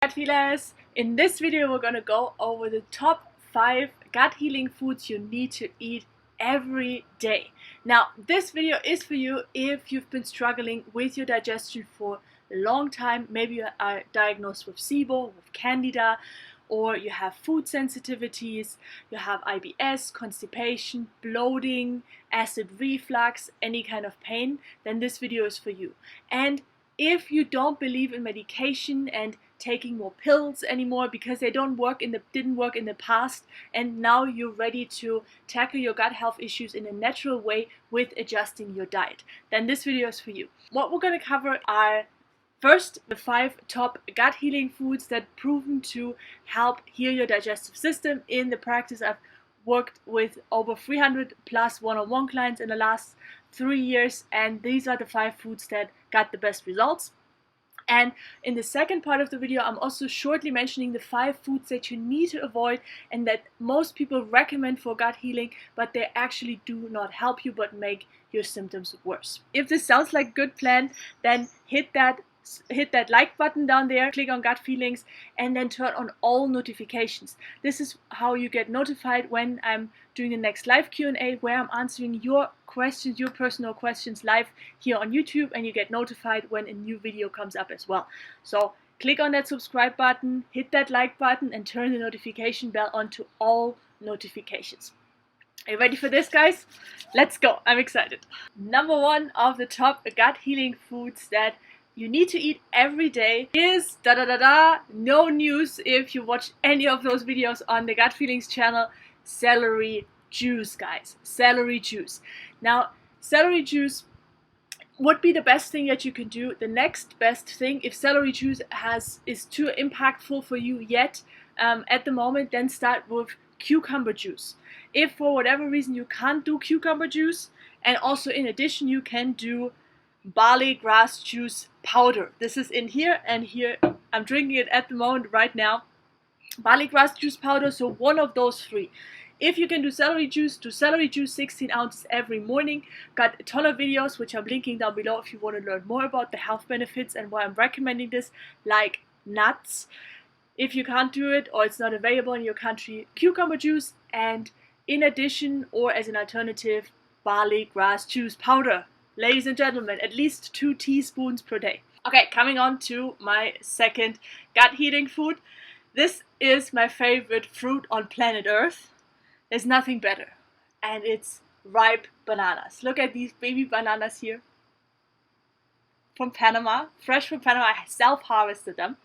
Gut healers, in this video we're going to go over the top 5 gut healing foods you need to eat every day. Now this video is for you if you've been struggling with your digestion for a long time. Maybe you are diagnosed with SIBO, with candida, or you have food sensitivities, you have IBS, constipation, bloating, acid reflux, any kind of pain, then this video is for you. And if you don't believe in medication and taking more pills anymore because they didn't work in the past, and now you're ready to tackle your gut health issues in a natural way with adjusting your diet, then this video is for you. What we're going to cover are first the 5 top gut healing foods that proven to help heal your digestive system. In the practice, I've worked with over 300 plus one-on-one clients in the last 3 years, and these are the 5 foods that got the best results. And in the second part of the video, I'm also shortly mentioning the 5 foods that you need to avoid and that most people recommend for gut healing, but they actually do not help you but make your symptoms worse. If this sounds like a good plan, then hit that like button down there, click on gut feelings, and then turn on all notifications. This is how you get notified when I'm doing the next live Q&A, where I'm answering your questions, your personal questions, live here on YouTube, and you get notified when a new video comes up as well. So click on that subscribe button, hit that like button, and turn the notification bell on to all notifications. Are you ready for this, guys? Let's go. I'm excited. Number 1 of the top gut healing foods that you need to eat every day is no news if you watch any of those videos on the Gut Feelings channel, celery juice, guys. Celery juice. Now, celery juice would be the best thing that you can do. The next best thing, if celery juice is too impactful for you yet at the moment, then start with cucumber juice. If for whatever reason you can't do cucumber juice, and also in addition you can do barley grass juice powder. This is in here, and here I'm drinking it at the moment right now. Barley grass juice powder, so one of those 3. If you can do celery juice, 16 ounces every morning. Got a ton of videos which I'm linking down below if you want to learn more about the health benefits and why I'm recommending this, like nuts. If you can't do it or it's not available in your country, cucumber juice, and in addition or as an alternative, barley grass juice powder. Ladies and gentlemen, at least 2 teaspoons per day. Okay, coming on to my second gut healing food. This is my favorite fruit on planet Earth. There's nothing better. And it's ripe bananas. Look at these baby bananas here. From Panama. Fresh from Panama. I self-harvested them.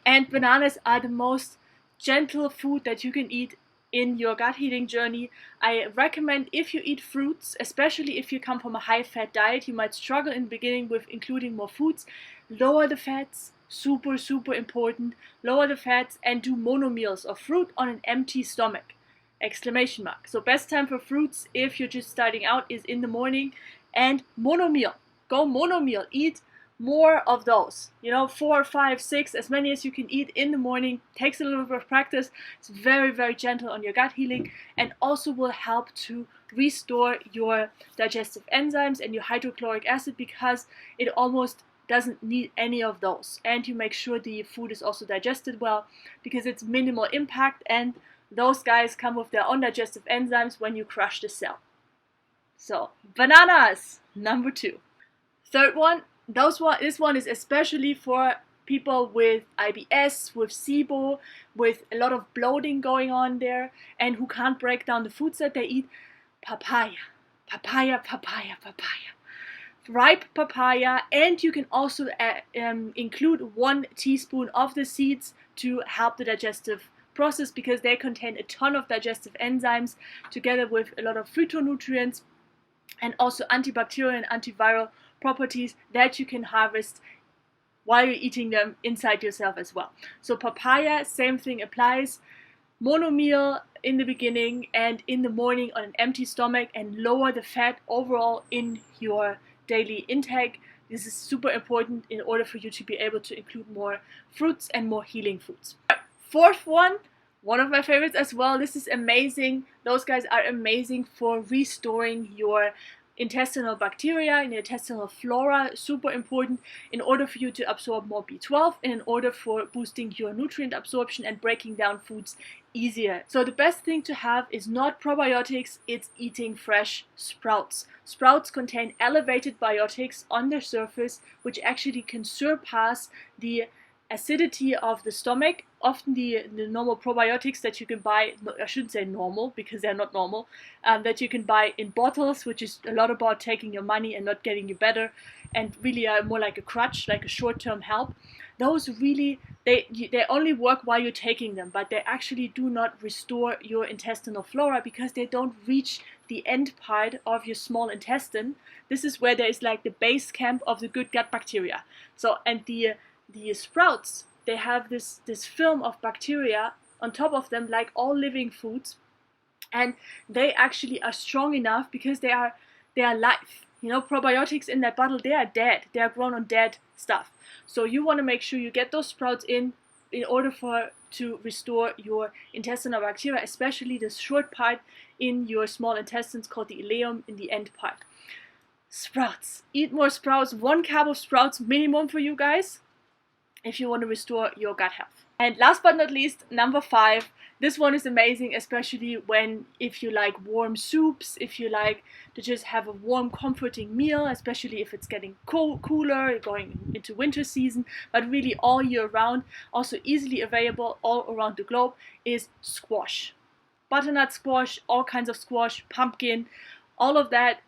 And bananas are the most gentle food that you can eat in your gut healing journey. I recommend, if you eat fruits, especially if you come from a high fat diet, you might struggle in the beginning with including more foods. Lower the fats, super important. Lower the fats and do monomeals of fruit on an empty stomach. Exclamation mark. So best time for fruits if you're just starting out is in the morning, and monomeal. Go monomeal. Eat more of those, 4, 5, 6, as many as you can eat in the morning. Takes a little bit of practice. It's very gentle on your gut healing, and also will help to restore your digestive enzymes and your hydrochloric acid, because it almost doesn't need any of those. And you make sure the food is also digested well, because it's minimal impact, and those guys come with their own digestive enzymes when you crush the cell. So bananas, number 2. Third one, this one is especially for people with IBS, with SIBO, with a lot of bloating going on there, and who can't break down the foods that they eat. Papaya. Ripe papaya, and you can also include 1 teaspoon of the seeds to help the digestive process, because they contain a ton of digestive enzymes together with a lot of phytonutrients and also antibacterial and antiviral properties that you can harvest while you're eating them inside yourself as well. So papaya, same thing applies. Monomeal in the beginning and in the morning on an empty stomach, and lower the fat overall in your daily intake. This is super important in order for you to be able to include more fruits and more healing foods. Fourth one of my favorites as well. This is amazing. Those guys are amazing for restoring your intestinal bacteria and intestinal flora, super important in order for you to absorb more B12 and in order for boosting your nutrient absorption and breaking down foods easier. So the best thing to have is not probiotics, it's eating fresh sprouts. Sprouts contain elevated biotics on their surface, which actually can surpass the acidity of the stomach. Often the normal probiotics that you can buy, I shouldn't say normal because they're not normal, that you can buy in bottles, which is a lot about taking your money and not getting you better, and really are more like a crutch, like a short-term help. Those really, they only work while you're taking them, but they actually do not restore your intestinal flora because they don't reach the end part of your small intestine. This is where there is like the base camp of the good gut bacteria. So, and the sprouts, they have this film of bacteria on top of them, like all living foods, and they actually are strong enough because they are life. You know, probiotics in that bottle, they are dead. They are grown on dead stuff. So you want to make sure you get those sprouts in order to restore your intestinal bacteria, especially the short part in your small intestines called the ileum in the end part. Sprouts. Eat more sprouts. 1 cup of sprouts minimum for you guys if you want to restore your gut health. And last but not least, number 5. This one is amazing, especially if you like warm soups, if you like to just have a warm, comforting meal, especially if it's getting cooler, going into winter season, but really all year round, also easily available all around the globe, is squash. Butternut squash, all kinds of squash, pumpkin, all of that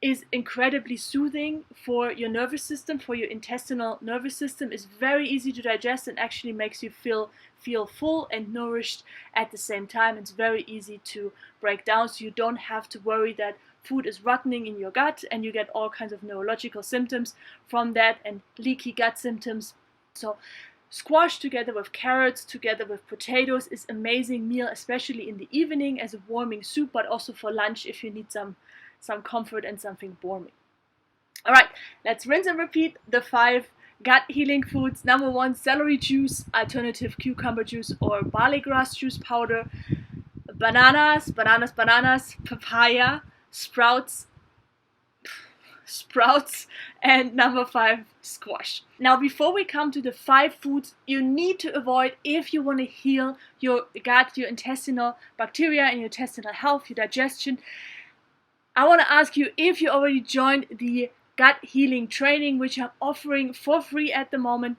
is incredibly soothing for your nervous system, for your intestinal nervous system. Is very easy to digest and actually makes you feel full and nourished at the same time. It's very easy to break down, so you don't have to worry that food is rotting in your gut and you get all kinds of neurological symptoms from that and leaky gut symptoms. So squash together with carrots, together with potatoes, is amazing meal, especially in the evening as a warming soup, but also for lunch if you need some comfort and something warming. All right, let's rinse and repeat the 5 gut healing foods. Number 1, celery juice, alternative cucumber juice or barley grass juice powder, bananas, papaya, sprouts, and number 5, squash. Now, before we come to the 5 foods you need to avoid if you want to heal your gut, your intestinal bacteria and your intestinal health, your digestion, I want to ask you if you already joined the gut healing training, which I'm offering for free at the moment,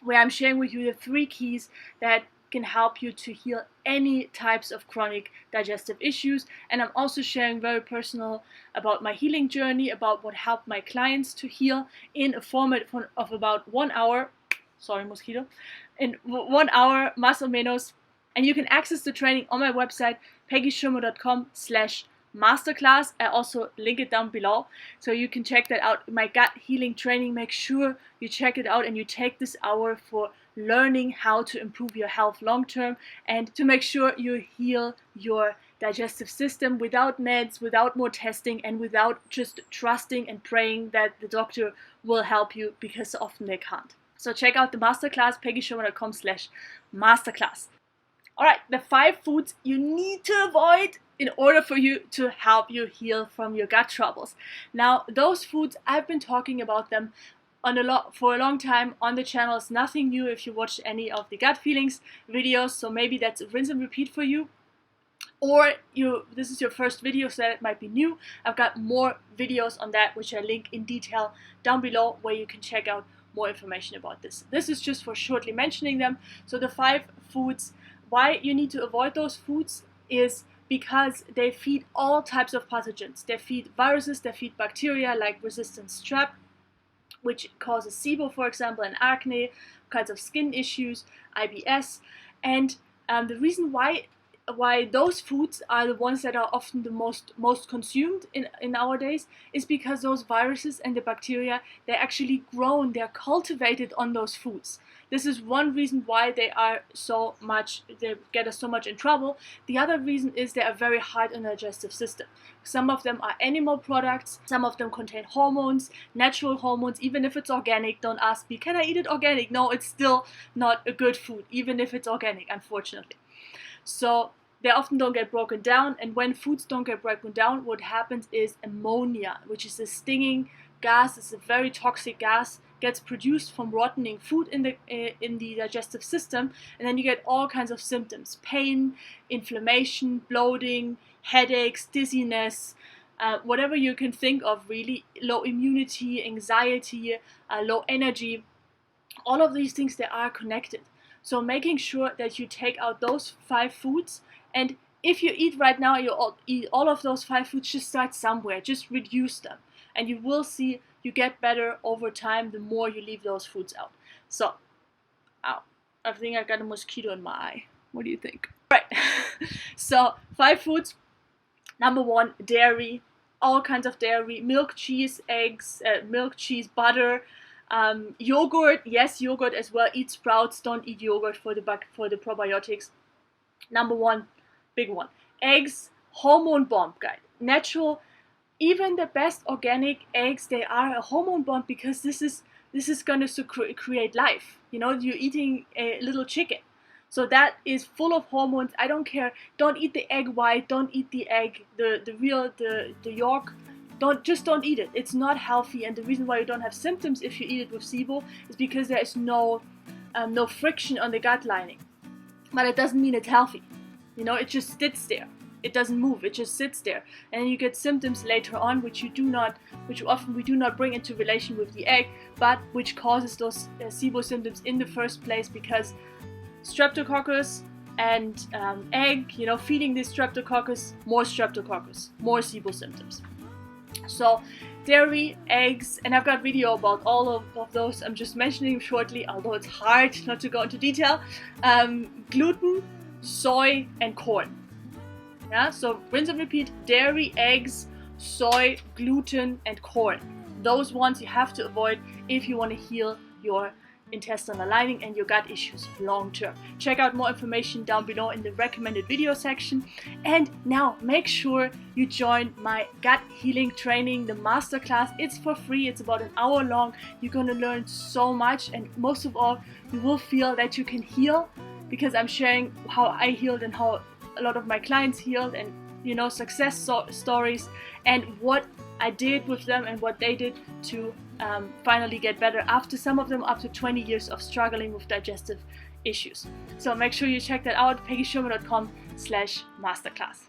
where I'm sharing with you the 3 keys that can help you to heal any types of chronic digestive issues. And I'm also sharing very personal about my healing journey, about what helped my clients to heal in a format of about 1 hour. Sorry, mosquito. In 1 hour, más o menos. And you can access the training on my website, peggyschirmer.com/masterclass. I also link it down below, so you can check that out. My gut healing training, make sure you check it out and you take this hour for learning how to improve your health long term and to make sure you heal your digestive system without meds, without more testing, and without just trusting and praying that the doctor will help you, because often they can't. So check out the masterclass, peggyschirmer.com/masterclass. All right, the 5 foods you need to avoid in order for you to help you heal from your gut troubles. Now, those foods, I've been talking about them for a long time on the channel. It's nothing new if you watch any of the gut feelings videos, so maybe that's a rinse and repeat for you. Or this is your first video, so that it might be new. I've got more videos on that, which I link in detail down below, where you can check out more information about this. This is just for shortly mentioning them. So the 5 foods, why you need to avoid those foods is because they feed all types of pathogens. They feed viruses, they feed bacteria like resistant strep, which causes SIBO, for example, and acne, kinds of skin issues, IBS. And the reason why those foods are the ones that are often the most consumed in nowadays is because those viruses and the bacteria, they're actually grown, they're cultivated on those foods. This is one reason why they get us so much in trouble. The other reason is they are very hard on the digestive system. Some of them are animal products, some of them contain hormones, natural hormones. Even if it's organic, don't ask me, can I eat it organic? No, it's still not a good food, even if it's organic, unfortunately. So they often don't get broken down, and when foods don't get broken down, what happens is ammonia, which is a stinging gas. It's a very toxic gas, gets produced from rotting food in the digestive system, and then you get all kinds of symptoms: pain, inflammation, bloating, headaches, dizziness, whatever you can think of, really. Low immunity, anxiety, low energy. All of these things, they are connected. So making sure that you take out those 5 foods, and if you eat right now, you eat all of those 5 foods, just start somewhere, just reduce them, and you will see you get better over time the more you leave those foods out. So, ow, I think I got a mosquito in my eye. What do you think? Right, so 5 foods. Number 1, dairy, all kinds of dairy, milk, cheese, eggs, butter, yogurt, yes, yogurt as well. Eat sprouts, don't eat yogurt for the probiotics. Number 1, big one. Eggs, hormone bomb, guys. Natural, even the best organic eggs, they are a hormone bomb, because this is going to create life. You know, you're eating a little chicken. So that is full of hormones. I don't care. Don't eat the egg white. Don't eat the egg, the yolk. Just don't eat it. It's not healthy. And the reason why you don't have symptoms if you eat it with SIBO is because there is no friction on the gut lining. But it doesn't mean it's healthy. You know, it just sits there. It doesn't move. It just sits there, and you get symptoms later on, which often we do not bring into relation with the egg, but which causes those SIBO symptoms in the first place, because Streptococcus and egg, you know, feeding this Streptococcus, more SIBO symptoms. So dairy, eggs, and I've got a video about all of those. I'm just mentioning shortly, although it's hard not to go into detail. Gluten, soy, and corn. Yeah, so rinse and repeat: dairy, eggs, soy, gluten, and corn. Those ones you have to avoid if you want to heal your intestinal lining and your gut issues long term. Check out more information down below in the recommended video section. And now make sure you join my gut healing training, the masterclass. It's for free. It's about an hour long. You're going to learn so much, and most of all, you will feel that you can heal, because I'm sharing how I healed and how a lot of my clients healed, and, you know, success stories, and what I did with them and what they did to finally get better, after some of them after 20 years of struggling with digestive issues. So make sure you check that out, peggyschirmer.com/masterclass.